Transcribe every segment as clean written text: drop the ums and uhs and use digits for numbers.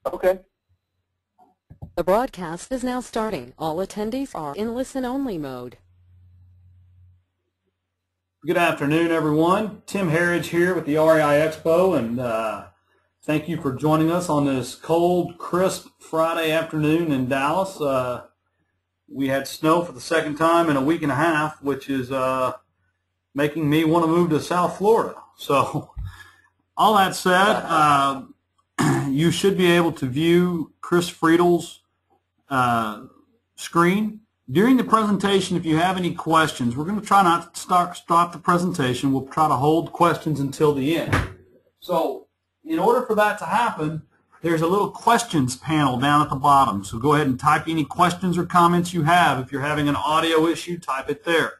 Okay. The broadcast is now starting. All attendees are in listen-only mode. Good afternoon, everyone. Tim Harridge here with the REI Expo, and thank you for joining us on this cold, crisp Friday afternoon in Dallas. We had snow for the second time in a week and a half, which is making me want to move to South Florida. So, all that said, you should be able to view Chris Friedel's screen. During the presentation, if you have any questions, we're going to try not to stop the presentation. We'll try to hold questions until the end. So in order for that to happen, there's a little questions panel down at the bottom. So go ahead and type any questions or comments you have. If you're having an audio issue, type it there,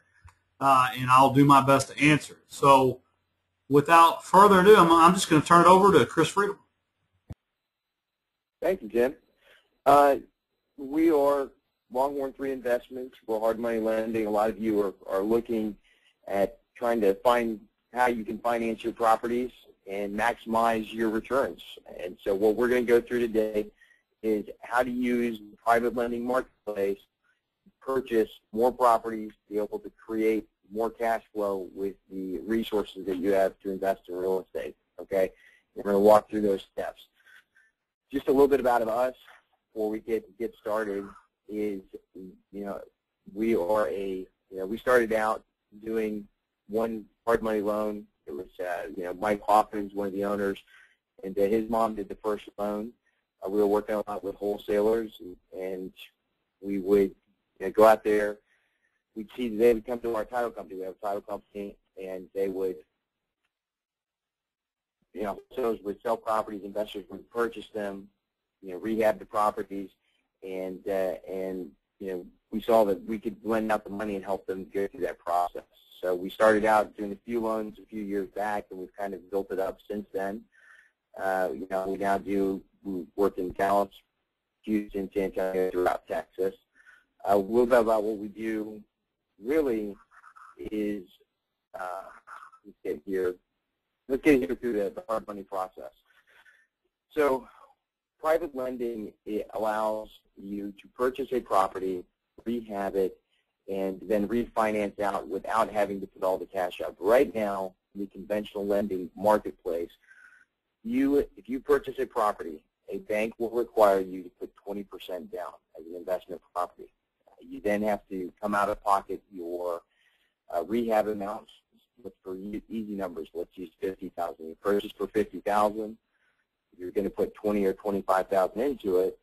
and I'll do my best to answer it. So without further ado, I'm just going to turn it over to Chris Friedel. Thank you, Jim. We are Longhorn III Investments. We're hard money lending. A lot of you are looking at trying to find how you can finance your properties and maximize your returns. And so what we're going to go through today is how to use the private lending marketplace to purchase more properties, to be able to create more cash flow with the resources that you have to invest in real estate. Okay? We're going to walk through those steps. Just a little bit about us before we get started is, we are we started out doing one hard money loan. It was, Mike Hoffman's one of the owners, and his mom did the first loan. We were working a lot with wholesalers, and we would go out there. We'd see that they would come to our title company. We have a title company, and they would, wholesalers would sell properties, investors would purchase them, rehab the properties, and we saw that we could lend out the money and help them go through that process. So we started out doing a few loans a few years back, and we've kind of built it up since then. We work in Dallas, Houston, San Antonio, throughout Texas. A little bit about what we do really is, let's get here through the hard money process. So private lending, it allows you to purchase a property, rehab it, and then refinance out without having to put all the cash up. Right now, in the conventional lending marketplace, if you purchase a property, a bank will require you to put 20% down as an investment property. You then have to come out of pocket your rehab amounts. For easy numbers, let's use $50,000. You purchase for $50,000. You're going to put $20,000 or $25,000 into it.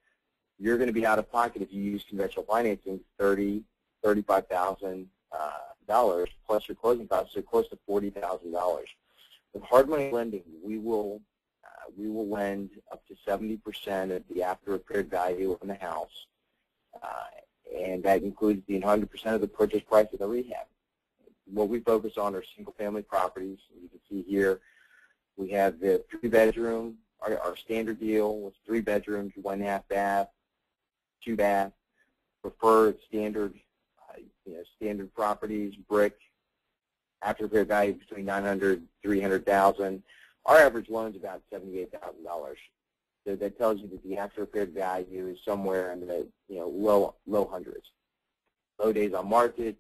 You're going to be out of pocket if you use conventional financing $30,000, $35,000 plus your closing costs, so close to $40,000. With hard money lending, we will lend up to 70% of the after repaired value of the house, and that includes the 100% of the purchase price of the rehab. What we focus on are single-family properties. You can see here we have the 3-bedroom. Our standard deal was 3 bedrooms, 1.5 bath, 2 bath. Preferred standard, standard properties, brick, after repair value between $900,000, $300,000. Our average loan is about $78,000. So that tells you that the after repaired value is somewhere in the low hundreds. Low days on market.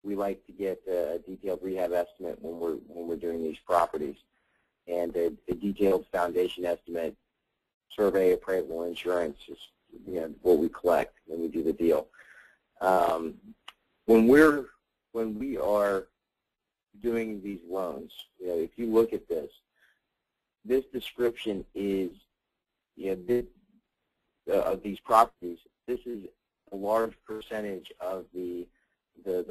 We like to get a detailed rehab estimate when we're doing these properties, and a detailed foundation estimate, survey, appraisal, insurance is what we collect when we do the deal. When we are doing these loans, if you look at this description is of these properties. This is a large percentage of the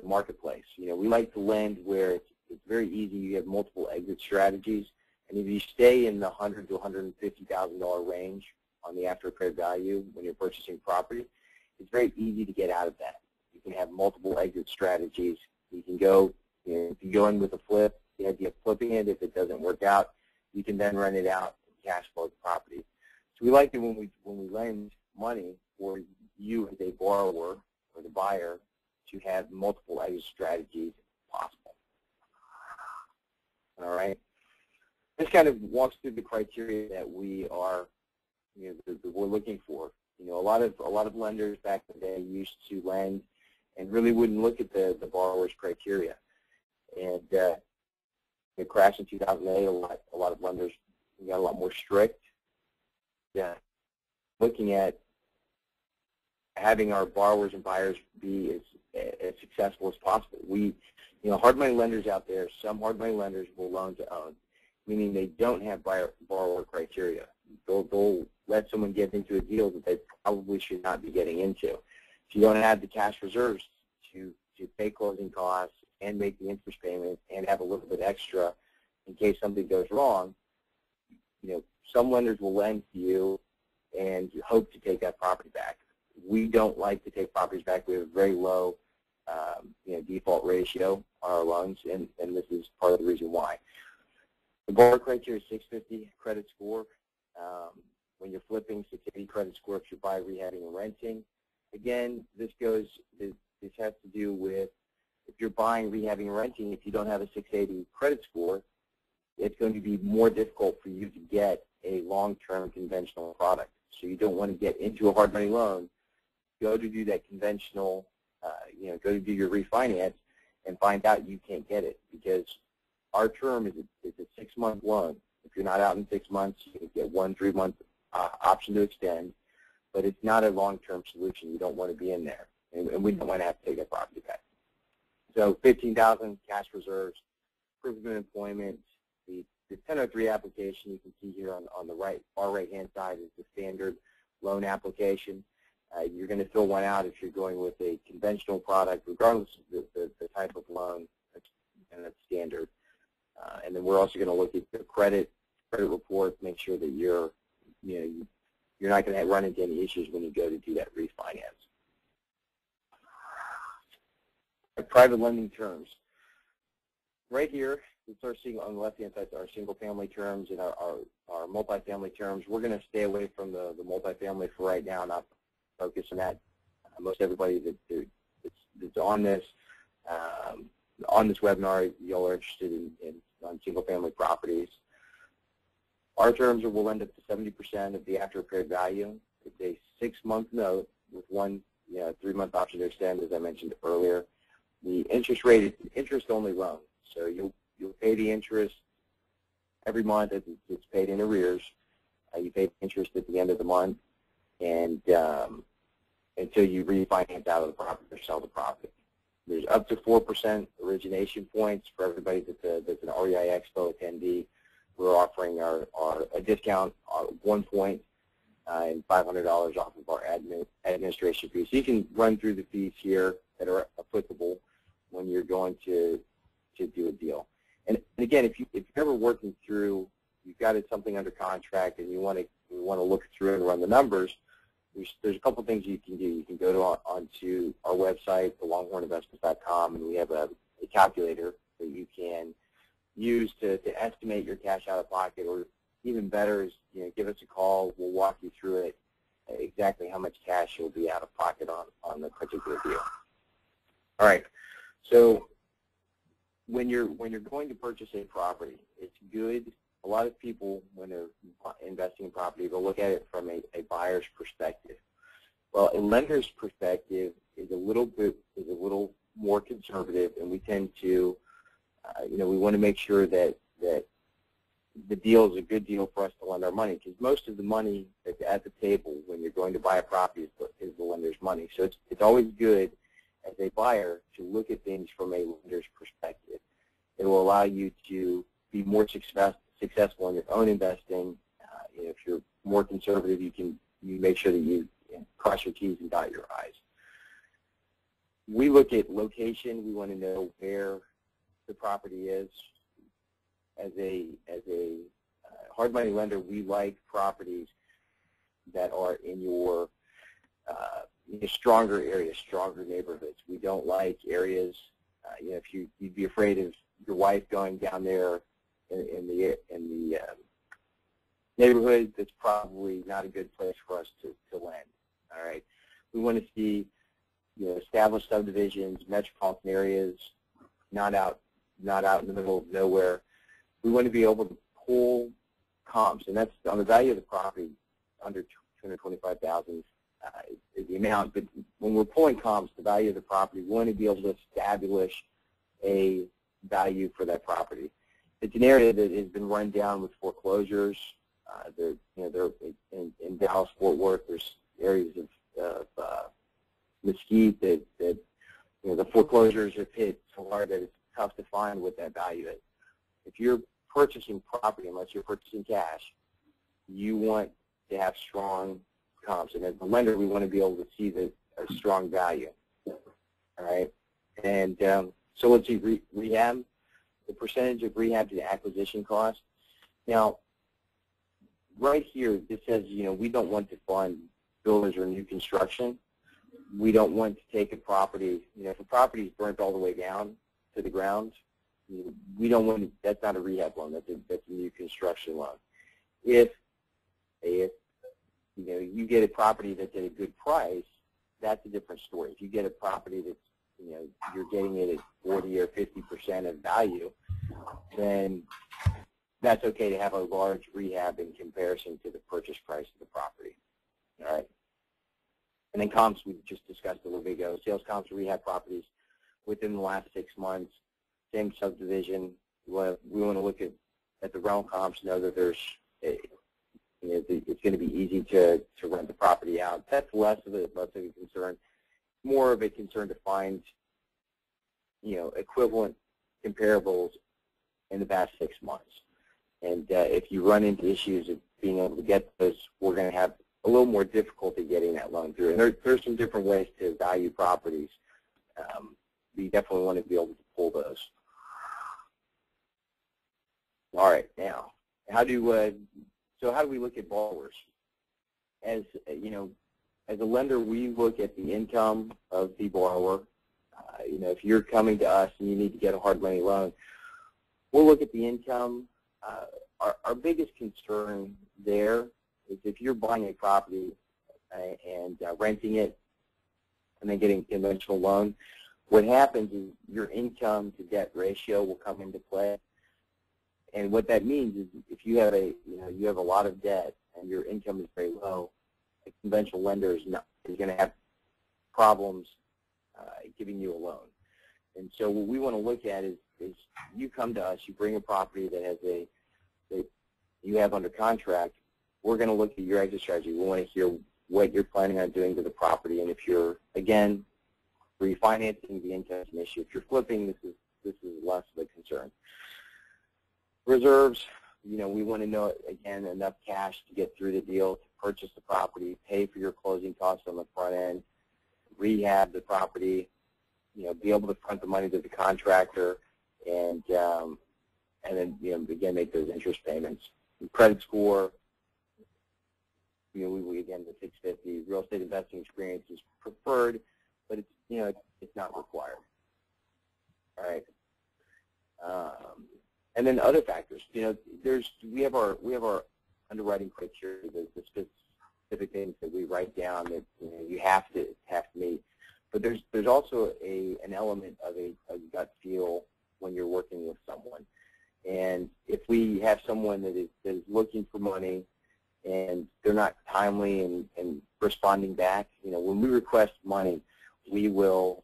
marketplace. We like to lend where it's very easy. You have multiple exit strategies, and if you stay in the $100,000 to $150,000 range on the after repaired value when you're purchasing property, it's very easy to get out of that. You can have multiple exit strategies. You can go, if you go in with a flip, the idea of flipping it, if it doesn't work out, you can then rent it out and cash flow the property. So we like it when we lend money for you as a borrower or the buyer to have multiple exit strategies possible. All right. This kind of walks through the criteria that we are that we're looking for. A lot of lenders back in the day used to lend and really wouldn't look at the borrower's criteria. And it crashed in 2008. A lot of lenders got a lot more strict. Yeah, looking at having our borrowers and buyers be as successful as possible. Hard money lenders out there, some hard money lenders will loan to own, meaning they don't have borrower criteria. They'll let someone get into a deal that they probably should not be getting into. If you don't have the cash reserves to pay closing costs and make the interest payment and have a little bit extra in case something goes wrong, some lenders will lend to you and you hope to take that property back. We don't like to take properties back. We have a very low default ratio on our loans, and this is part of the reason why. The borrower criteria is 650 credit score. When you're flipping, 680 credit score if you're buying, rehabbing, and renting. Again, this has to do with if you're buying, rehabbing, and renting, if you don't have a 680 credit score, it's going to be more difficult for you to get a long-term conventional product. So you don't want to get into a hard money loan, go to do that conventional, go to do your refinance and find out you can't get it, because our term is a 6-month loan. If you're not out in 6 months, you can get 1 3-month option to extend, but it's not a long-term solution. You don't want to be in there, and we don't want to have to take that property back. So $15,000 cash reserves, proof of employment. The 1003 application you can see here on the far right-hand side is the standard loan application. You're going to fill one out if you're going with a conventional product, regardless of the type of loan, and that's standard. And then we're also going to look at the credit report, make sure that you're not going to run into any issues when you go to do that refinance. Private lending terms. Right here, we start seeing on the left-hand side our single-family terms and our multifamily terms. We're going to stay away from the multifamily for right now, not focus on that. Most everybody that's on this webinar, y'all are interested on single-family properties. Our terms will lend up to 70% of the after-repaired value. It's a 6-month note with one 3-month option to extend, as I mentioned earlier. The interest rate is an interest-only loan, so you'll pay the interest every month as it's paid in arrears. You pay the interest at the end of the month, and until you refinance out of the property or sell the property. There's up to 4% origination points for everybody that's an REI Expo attendee. We're offering a discount of 1 point and $500 off of our administration fees. So you can run through the fees here that are applicable when you're going to do a deal. And again, if you're ever working through, you've got something under contract and you want to look through and run the numbers, there's a couple things you can do. You can go onto our website, longhorninvestments.com, and we have a calculator that you can use to estimate your cash out of pocket, or even better is give us a call. We'll walk you through it, exactly how much cash you'll be out of pocket on the particular deal. All right. So when you're going to purchase a property, it's good. A lot of people, when they're investing in property, they'll look at it from a buyer's perspective. Well, a lender's perspective is a little more conservative, and we tend to, we want to make sure that the deal is a good deal for us to lend our money, because most of the money that's at the table when you're going to buy a property is the lender's money. So it's always good as a buyer to look at things from a lender's perspective. It will allow you to be more successful in your own investing. If you're more conservative, you make sure that you cross your T's and dot your I's. We look at location. We want to know where the property is. As a hard money lender, we like properties that are in your stronger areas, stronger neighborhoods. We don't like areas. If you'd be afraid of your wife going down there in the neighborhood, that's probably not a good place for us to lend. All right, we want to see established subdivisions, metropolitan areas, not out in the middle of nowhere. We want to be able to pull comps, and that's on the value of the property. under $225,000 is the amount. But when we're pulling comps, the value of the property, we want to be able to establish a value for that property. It's an area that has been run down with foreclosures. They're in Dallas, Fort Worth. There's areas of Mesquite that the foreclosures have hit so hard that it's tough to find what that value is. If you're purchasing property, unless you're purchasing cash, you want to have strong comps. And as a lender, we want to be able to see a strong value. All right? And so let's see, rehab, the percentage of rehab to the acquisition cost. Now, right here, this says, we don't want to fund builders or new construction. We don't want to take a property, if a property is burnt all the way down to the ground, we don't want to, that's not a rehab loan, that's a new construction loan. If you get a property that's at a good price, that's a different story. If you get a property that's, you're getting it at 40 or 50% of value, then that's okay to have a large rehab in comparison to the purchase price of the property. All right. And then comps, we just discussed a little bit ago. Sales comps for rehab properties within the last 6 months, same subdivision. We want to look at the rental comps, know that there's, it's going to be easy to rent the property out. That's less of a concern. More of a concern to find, equivalent comparables in the past 6 months. And if you run into issues of being able to get those, we're going to have a little more difficulty getting that loan through. And there's some different ways to value properties. You definitely want to be able to pull those. All right, now, how do we look at borrowers? As as a lender, we look at the income of the borrower. If you're coming to us and you need to get a hard money loan, we'll look at the income. Our biggest concern there is if you're buying a property and renting it and then getting a conventional loan, what happens is your income to debt ratio will come into play. And what that means is if you have you have a lot of debt and your income is very low, a conventional lender is going to have problems giving you a loan. And so what we want to look at is you come to us, you bring a property that you have under contract. We're going to look at your exit strategy. We want to hear what you're planning on doing to the property, and if you're, again, refinancing, the income is an issue. If you're flipping, this is less of a concern. Reserves, we want to know, again, enough cash to get through the deal, to purchase the property, pay for your closing costs on the front end, rehab the property, be able to front the money to the contractor, and then, again, make those interest payments. The credit score, we again, the 650, real estate investing experience is preferred, but it's, it's not required. All right. And then other factors, we have our underwriting criteria, the specific things that we write down that you have to meet. But there's also an element of a gut feel when you're working with someone. And if we have someone that is looking for money and they're not timely and responding back, when we request money, we will,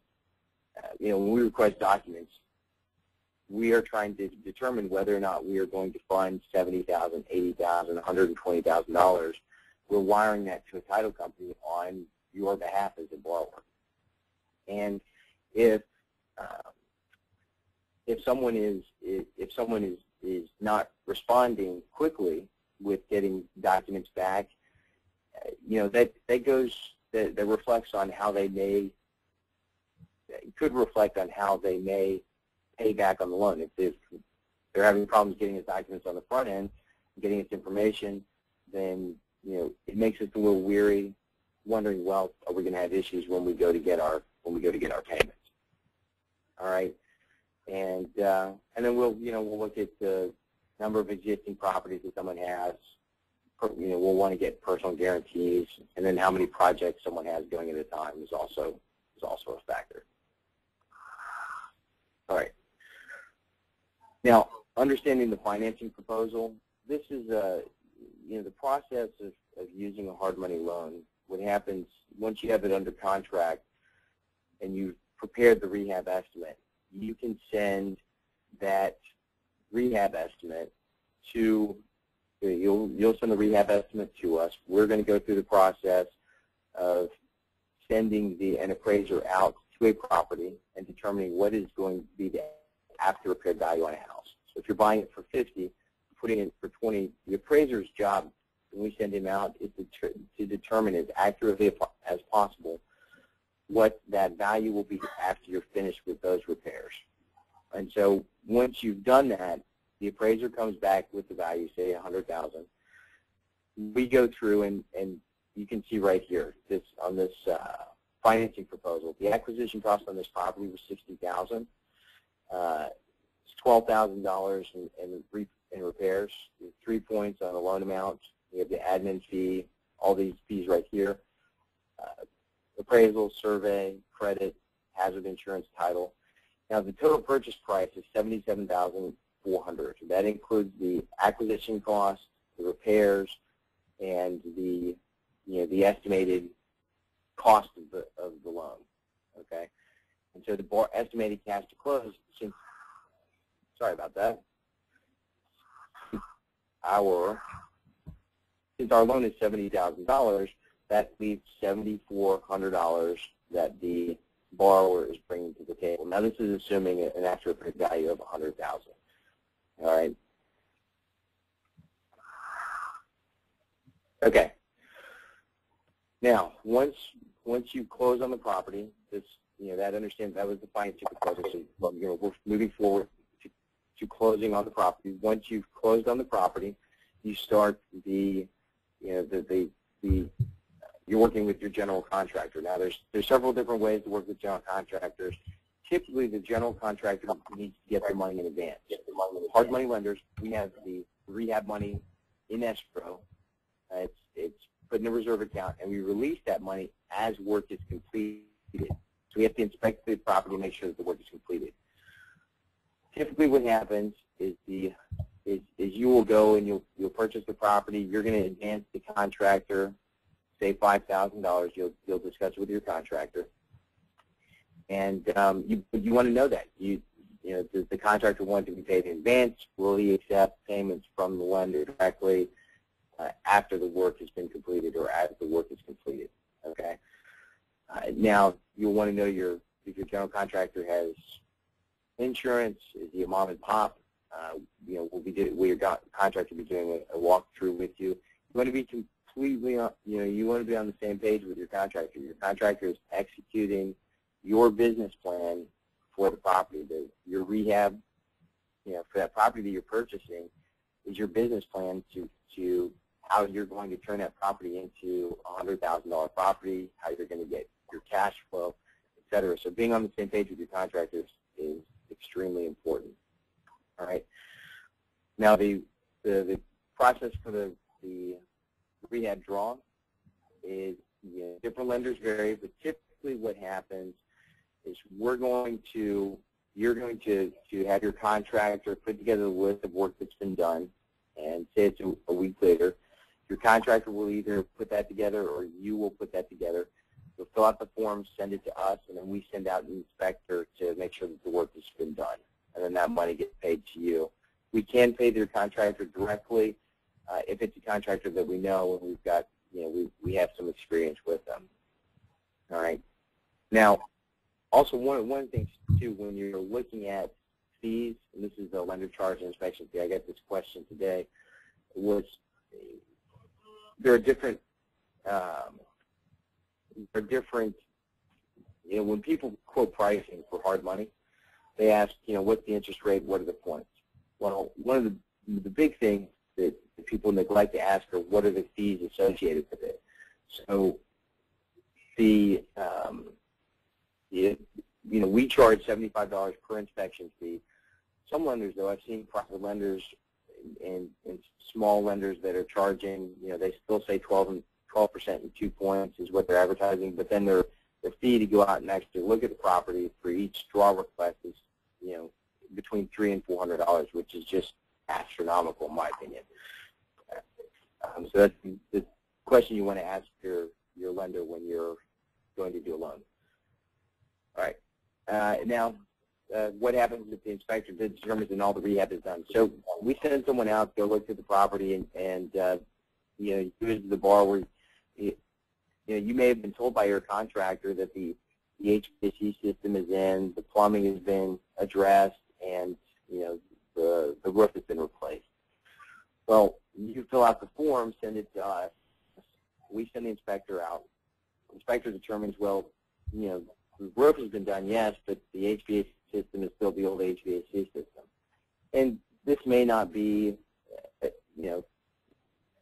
when we request documents, we are trying to determine whether or not we are going to fund $70,000, $80,000, $120,000. We're wiring that to a title company on your behalf as a borrower. And if someone is not responding quickly with getting documents back, that reflects on how they may, it could reflect on how they may pay back on the loan. If they're having problems getting the documents on the front end, getting its information, then it makes us a little weary, wondering, well, are we going to have issues when we go to get our payments? All right, and then we'll look at the number of existing properties that someone has. We'll want to get personal guarantees, and then how many projects someone has going at a time is also a factor. All right. Now, understanding the financing proposal, this is the process of using a hard money loan, what happens once you have it under contract and you've prepared the rehab estimate, you can send that rehab estimate to, you'll send the rehab estimate to us. We're going to go through the process of sending an appraiser out to a property and determining what is going to be the after repair value on a house. So if you're buying it for 50, putting it for 20, the appraiser's job when we send him out is to determine as accurately as possible what that value will be after you're finished with those repairs. And so once you've done that, the appraiser comes back with the value, say $100,000. We go through and you can see right here on this financing proposal, the acquisition cost on this property was $60,000. It's $12,000 in repairs, 3 points on the loan amount. We have the admin fee, all these fees right here. Appraisal, survey, credit, hazard insurance, title. Now the total purchase price is $77,400. That includes the acquisition cost, the repairs, and the estimated cost of the loan. Okay, and so the estimated cash to close. Sorry about that. Since our loan is $70,000, that leaves $7,400 that the borrower is bringing to the table. Now, this is assuming an after repair value of $100,000. All right. Okay. Now, once you close on the property, that was the financing proposal. So, we're moving forward to closing on the property. Once you've closed on the property, you start you're working with your general contractor. Now, there's several different ways to work with general contractors. Typically, the general contractor needs to get their money in advance. Hard money lenders, we have the rehab money in escrow. It's put in a reserve account, and we release that money as work is completed. So we have to inspect the property and make sure that the work is completed. Typically, what happens is you will go and you'll purchase the property. You're going to advance the contractor, say $5,000. You'll discuss it with your contractor, and you want to know that does the contractor want to be paid in advance? Will he accept payments from the lender directly after the work has been completed or as the work is completed? Okay. Now you'll want to know if your general contractor has insurance. Is he a mom and pop? Will your contractor be doing a walkthrough with you? You want to be completely, you want to be on the same page with your contractor. Your contractor is executing your business plan for the property. Your rehab, for that property that you're purchasing, is your business plan to how you're going to turn that property into a $100,000 property, how you're going to get your cash flow, et cetera. So being on the same page with your contractors is extremely important. All right. Now the process for the rehab draw is different lenders vary, but typically what happens is you're going to have your contractor put together a list of work that's been done, and say it's a week later. Your contractor will either put that together or you will put that together. You'll fill out the form, send it to us, and then we send out an inspector to make sure that the work has been done. And then that money gets paid to you. We can pay their contractor directly if it's a contractor that we know and we've got, we have some experience with them. All right. Now, also one of the things too, when you're looking at fees, and this is the lender charge and inspection fee. I got this question today. There are different. When people quote pricing for hard money, they ask, what's the interest rate? What are the points? Well, one of the big things that people neglect to ask are what are the fees associated with it. So we charge $75 per inspection fee. Some lenders, though, I've seen private lenders and small lenders that are charging, they still say 12% and 2 points is what they're advertising, but then their fee to go out and actually look at the property for each draw request is, between $300 and $400, which is just astronomical in my opinion. So that's question you want to ask your lender when you're going to do a loan. All right. Now, what happens if the inspector determines that all the rehab is done? So we send someone out to go look at the property, and you know, you as the borrower, you may have been told by your contractor that the HVAC system is in, the plumbing has been addressed, and you know, the roof has been replaced. Well, you fill out the form, send it to us. We send the inspector out. The inspector determines, well, you know, the roof has been done, yes, but the HVAC system is still the old HVAC system. And this may not be, you know,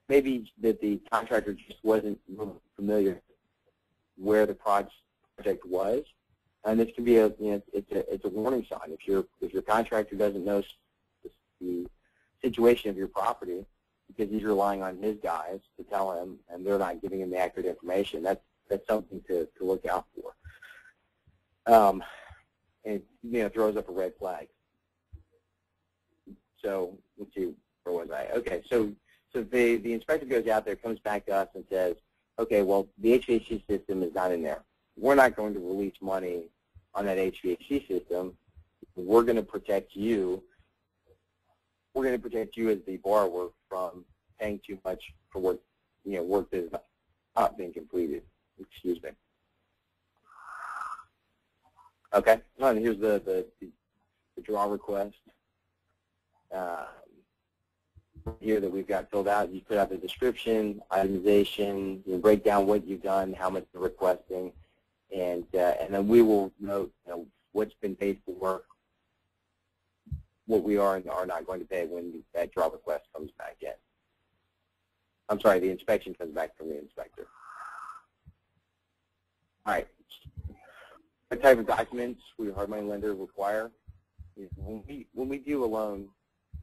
maybe that the contractor just wasn't familiar where the project was, and this can be a, you know, it's a warning sign. If your contractor doesn't know the situation of your property because he's relying on his guys to tell him, and they're not giving him the accurate information, that's something to look out for. And you know, throws up a red flag. So let's see, where was I? Okay, so the inspector goes out there, comes back to us and says, okay, well, the HVAC system is not in there. We're not going to release money on that HVAC system. We're going to protect you. We're going to protect you as the borrower from paying too much for work, you know, work that is not being completed. Excuse me. Okay, and here's the draw request here that we've got filled out. You put out the description, itemization, you break down what you've done, how much you're requesting, and then we will note, you know, what's been paid for, what we are and are not going to pay when that draw request comes back in. I'm sorry, the inspection comes back from the inspector. All right. What type of documents we hard money lender require? When we do a loan,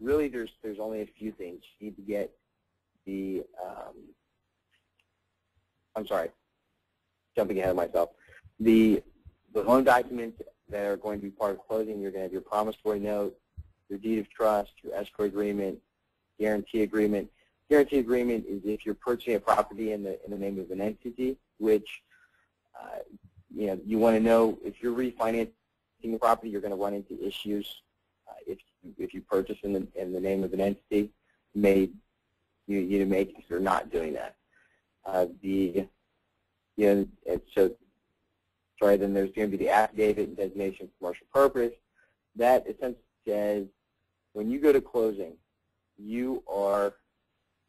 really there's only a few things. You need to get the I'm sorry, jumping ahead of myself. The loan documents that are going to be part of closing, you're going to have your promissory note, your deed of trust, your escrow agreement, guarantee agreement. Guarantee agreement is if you're purchasing a property in the name of an entity, which you know, you want to know if you're refinancing the property, you're going to run into issues. If you purchase in the name of an entity, you may consider not doing that. Then there's going to be the affidavit and designation of commercial purpose. That essentially says when you go to closing, you are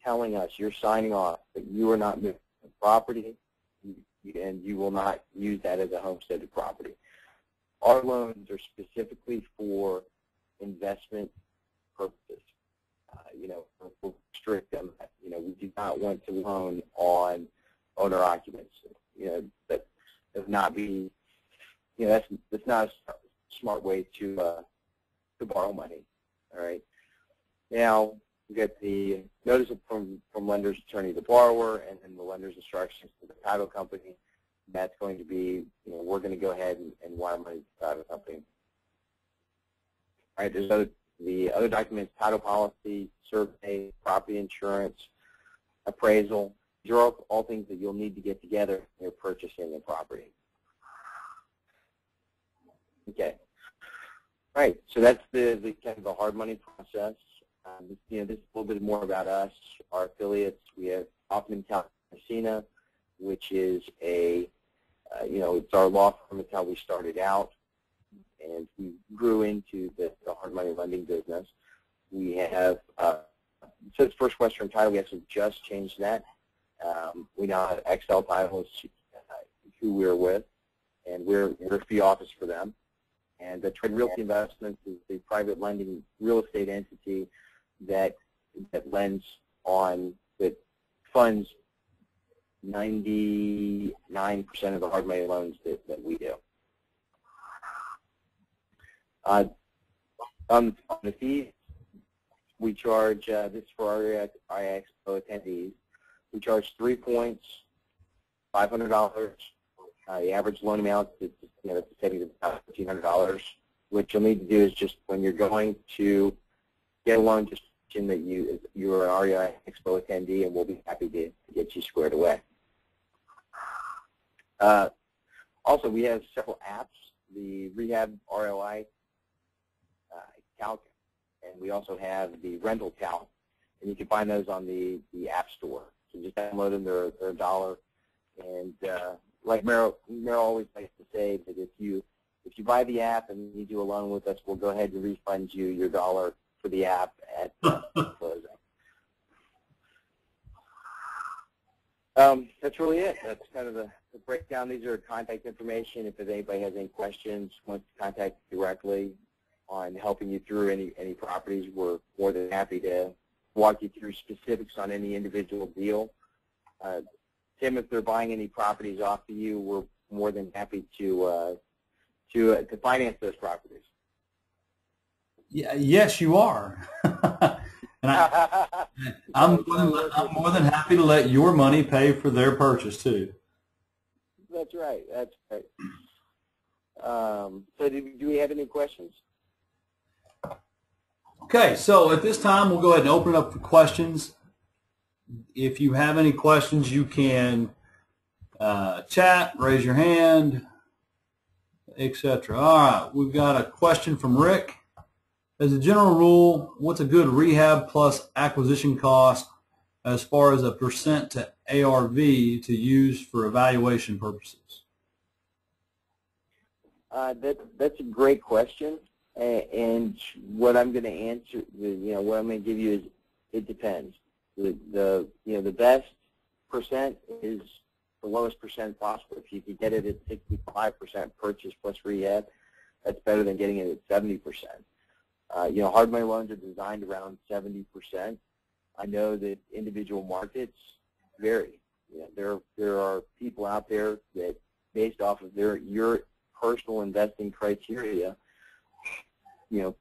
telling us, you're signing off that you are not moving the property, and you will not use that as a homesteaded property. Our loans are specifically for investment purposes. You know, we'll restrict them. You know, we do not want to loan on owner occupants. You know, that does not be. You know, that's not a smart way to borrow money. All right. Now we get the notice from lender's attorney to the borrower, and then the lender's instructions to the title company. That's going to be, you know, we're going to go ahead and wire money to the title company. All right, there's the other documents: title policy, survey, property insurance, appraisal. These are all things that you'll need to get together when you're purchasing the property. Okay. All right, so that's the kind of the hard money process. You know, this is a little bit more about us, our affiliates. We have Hoffman Messina, which is a, you know, it's our law firm. It's how we started out, and we grew into the hard money lending business. We have, so it's First Western Title. We actually just changed that. We now have XL Title, who we're with, and we're a fee office for them. And the Trade Realty Investments is the private lending real estate entity that lends on, that funds 99% of the hard money loans that we do. On the fees, we charge, this is for our Expo attendees, we charge 3 points, $500. The average loan amount is, you know, it's savings of about $1,500. What you'll need to do is just, when you're going to get a loan, just that you're an REI Expo attendee, and we'll be happy to get you squared away. Also, we have several apps, the Rehab ROI Calc, and we also have the Rental Calc, and you can find those on the App Store. So just download them; they're $1. And like Meryl always likes to say, that if you buy the app and you do a loan with us, we'll go ahead and refund you your $1 for the app at closing. That's really it. That's kind of the breakdown. These are contact information. If anybody has any questions, wants to contact directly on helping you through any properties, we're more than happy to walk you through specifics on any individual deal. Tim, if they're buying any properties off of you, we're more than happy to finance those properties. Yeah, yes, you are. And I'm more than happy to let your money pay for their purchase too. That's right. That's right. So do we have any questions? Okay, so at this time we'll go ahead and open it up for questions. If you have any questions, you can chat, raise your hand, etc. All right, we've got a question from Rick. As a general rule, what's a good rehab plus acquisition cost as far as a percent to ARV to use for evaluation purposes? That's a great question, and what I'm going to answer, what I'm going to give you is it depends. The best percent is the lowest percent possible. If you can get it at 65% purchase plus rehab, that's better than getting it at 70%. Hard money loans are designed around 70%. I know that individual markets vary. There are people out there that, based off of your personal investing criteria,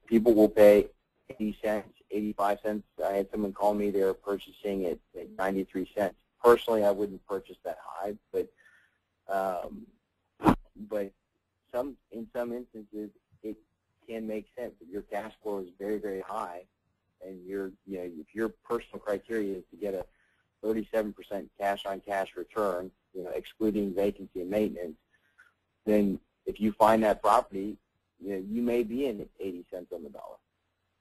people will pay 80 cents, 85 cents. I had someone call me; they were purchasing at 93 cents. Personally, I wouldn't purchase that high, but in some instances, it can make sense. If your cash flow is very, very high, and if your personal criteria is to get a 37% cash-on-cash return, excluding vacancy and maintenance, then if you find that property, you may be in at 80 cents on the dollar.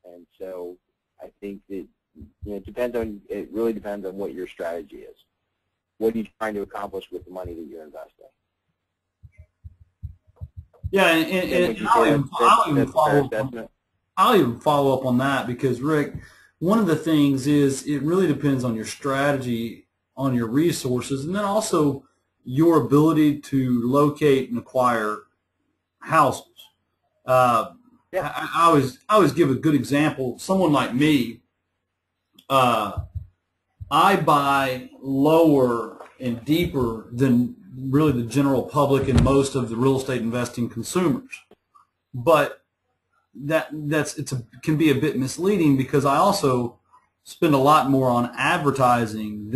And so I think that it really depends on what your strategy is. What are you trying to accomplish with the money that you're investing? Yeah, and I'll even follow up on that, because, Rick, one of the things is it really depends on your strategy, on your resources, and then also your ability to locate and acquire houses. I always give a good example. Someone like me, I buy lower and deeper than really the general public and most of the real estate investing consumers. But it can be a bit misleading, because I also spend a lot more on advertising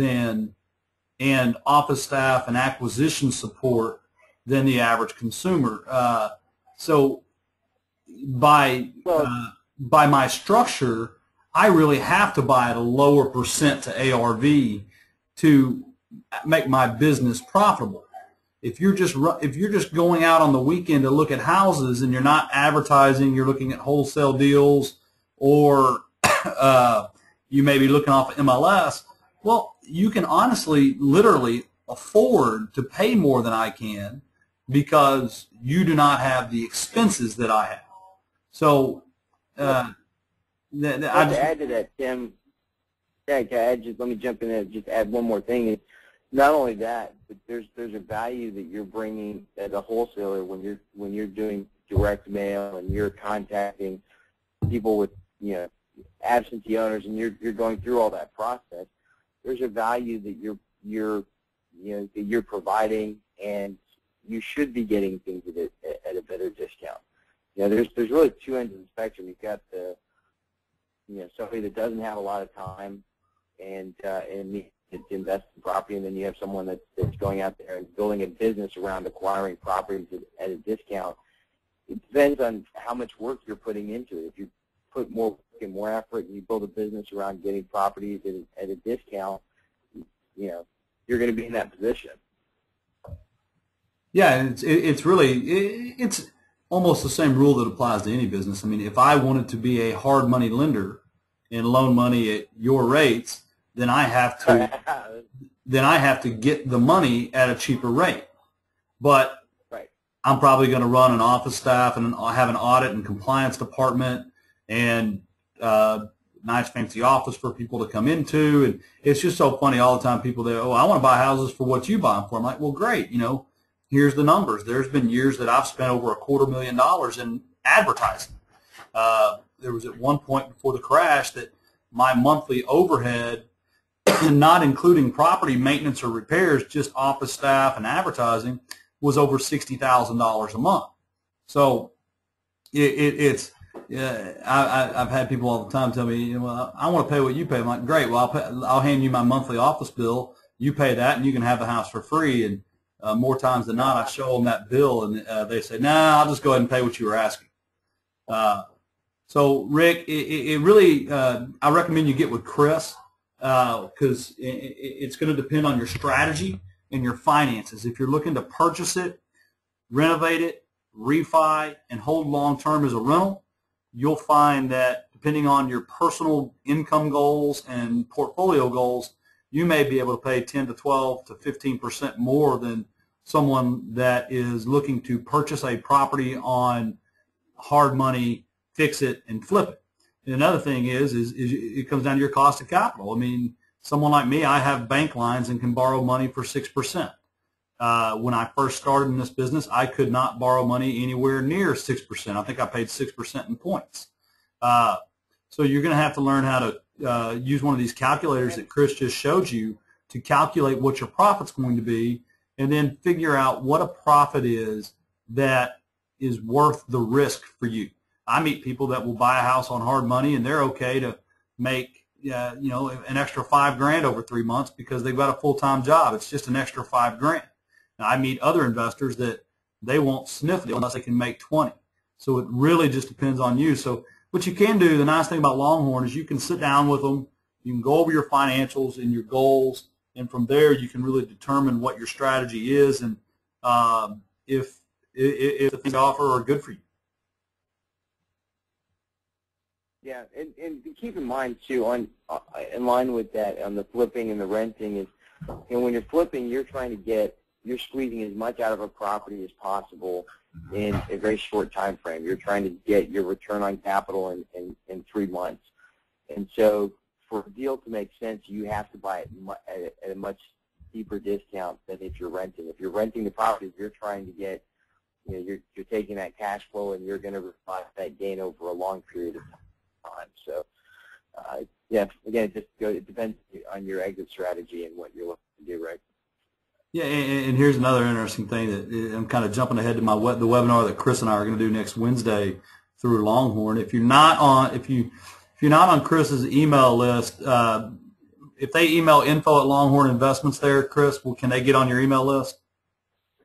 and office staff and acquisition support than the average consumer. So by my structure, I really have to buy at a lower percent to ARV to make my business profitable. If you're just going out on the weekend to look at houses and you're not advertising, you're looking at wholesale deals, or you may be looking off of MLS, well, you can honestly, literally afford to pay more than I can, because you do not have the expenses that I have. So to add to that, Tim, let me jump in there and just add one more thing. Not only that, but there's a value that you're bringing as a wholesaler when you're doing direct mail and you're contacting people with absentee owners, and you're going through all that process. There's a value that you're providing, and you should be getting things at a better discount. There's really two ends of the spectrum. You've got the somebody that doesn't have a lot of time and needs to invest in property, and then you have someone that's going out there and building a business around acquiring properties at a discount. It depends on how much work you're putting into it. If you're put more work and more effort, and you build a business around getting properties at a discount, you know, you're going to be in that position. Yeah, it's really it's almost the same rule that applies to any business. I mean, if I wanted to be a hard money lender and loan money at your rates, then I have to get the money at a cheaper rate. But right. I'm probably going to run an office staff and have an audit and compliance department and nice fancy office for people to come into. And it's just so funny all the time. People say, oh, I want to buy houses for what you buy them for. I'm like, well, great. You know, here's the numbers. There's been years that I've spent over $250,000 in advertising. There was at one point before the crash that my monthly overhead, not including property maintenance or repairs, just office staff and advertising, was over $60,000 a month. So I've had people all the time tell me, well, I want to pay what you pay. I'm like, great. Well, I'll hand you my monthly office bill. You pay that, and you can have the house for free. And more times than not, I show them that bill, and they say, nah, I'll just go ahead and pay what you were asking. So, Rick, it really, I recommend you get with Chris because it's going to depend on your strategy and your finances. If you're looking to purchase it, renovate it, refi, and hold long-term as a rental, you'll find that depending on your personal income goals and portfolio goals, you may be able to pay 10 to 12 to 15% more than someone that is looking to purchase a property on hard money, fix it, and flip it. And another thing is it comes down to your cost of capital. I mean, someone like me, I have bank lines and can borrow money for 6%. When I first started in this business, I could not borrow money anywhere near 6%. I think I paid 6% in points. So you're going to have to learn how to use one of these calculators that Chris just showed you to calculate what your profit's going to be, and then figure out what a profit is that is worth the risk for you. I meet people that will buy a house on hard money, and they're okay to make an extra $5,000 over 3 months because they've got a full-time job. It's just an extra $5,000. Now, I meet other investors that they won't sniff it unless they can make 20. So it really just depends on you. So what you can do, the nice thing about Longhorn is you can sit down with them, you can go over your financials and your goals, and from there you can really determine what your strategy is and if the things they offer are good for you. Yeah, and keep in mind too, in line with that, on the flipping and the renting is, when you're flipping, you're squeezing as much out of a property as possible in a very short time frame. You're trying to get your return on capital in 3 months. And so for a deal to make sense, you have to buy it at a much deeper discount than if you're renting. If you're renting the property, you're trying to get, you're taking that cash flow and you're going to reflect that gain over a long period of time. So, yeah, again, it depends on your exit strategy and what you're looking to do, right? Yeah, and here's another interesting thing that I'm kind of jumping ahead to the webinar that Chris and I are going to do next Wednesday through Longhorn. If you're not on Chris's email list, if they email info@Longhorn Investments there, Chris, can they get on your email list?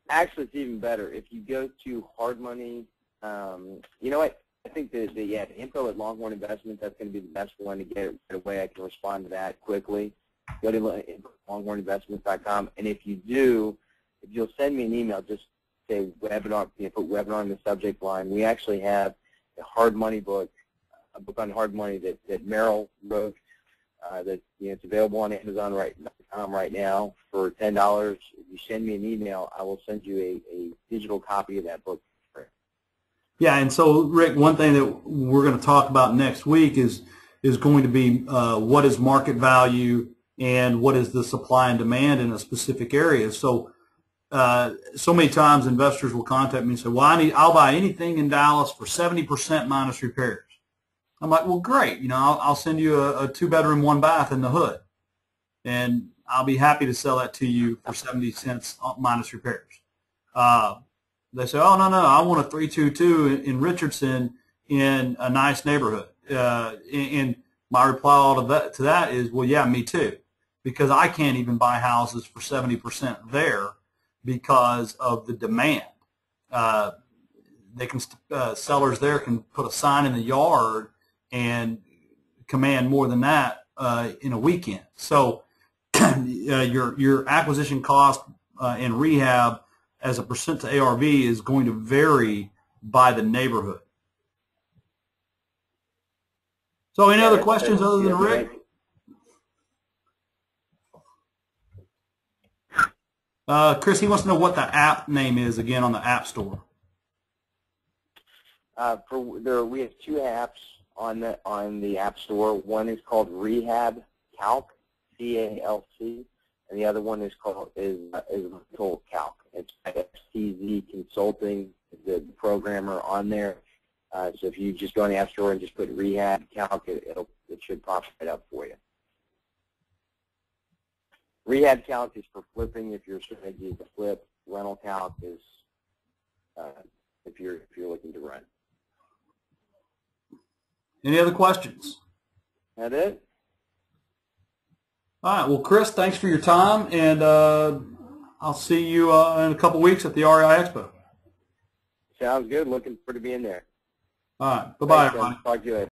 Actually, it's even better. If you go to hard money, you know what? I think the info@Longhorn Investments, that's going to be the best one to get it right away. I can respond to that quickly. Go to longhorninvestments.com, and if you'll send me an email, just say webinar, put webinar in the subject line. We actually have a hard money book, a book on hard money that Merrill wrote. That it's available on Amazon right now for $10. If you send me an email, I will send you a digital copy of that book. Yeah, and so Rick, one thing that we're going to talk about next week is going to be what is market value and what is the supply and demand in a specific area. So so many times investors will contact me and say, well, I'll buy anything in Dallas for 70% minus repairs. I'm like, well, great. I'll send you a 2-bedroom, 1-bath in the hood, and I'll be happy to sell that to you for 70 cents minus repairs. They say, oh, no, I want a 322 in Richardson in a nice neighborhood. And my reply to that is, well, yeah, me too, because I can't even buy houses for 70% there because of the demand. Sellers there can put a sign in the yard and command more than that in a weekend. So your acquisition cost and rehab as a percent to ARV is going to vary by the neighborhood. So any other questions other than Rick? Chris, he wants to know what the app name is again on the App Store. We have two apps on the App Store. One is called Rehab Calc, C-A-L-C, and the other one is called Calc. It's STZ Consulting, the programmer on there. So if you just go on the App Store and just put Rehab Calc, it should pop right up for you. Rehab Calc is for flipping if your strategy is to flip. Rental Calc is if you're looking to rent. Any other questions? That it? All right. Well, Chris, thanks for your time, and I'll see you in a couple weeks at the REI Expo. Sounds good. Looking forward to being there. All right. Bye-bye, everybody. Talk to you later.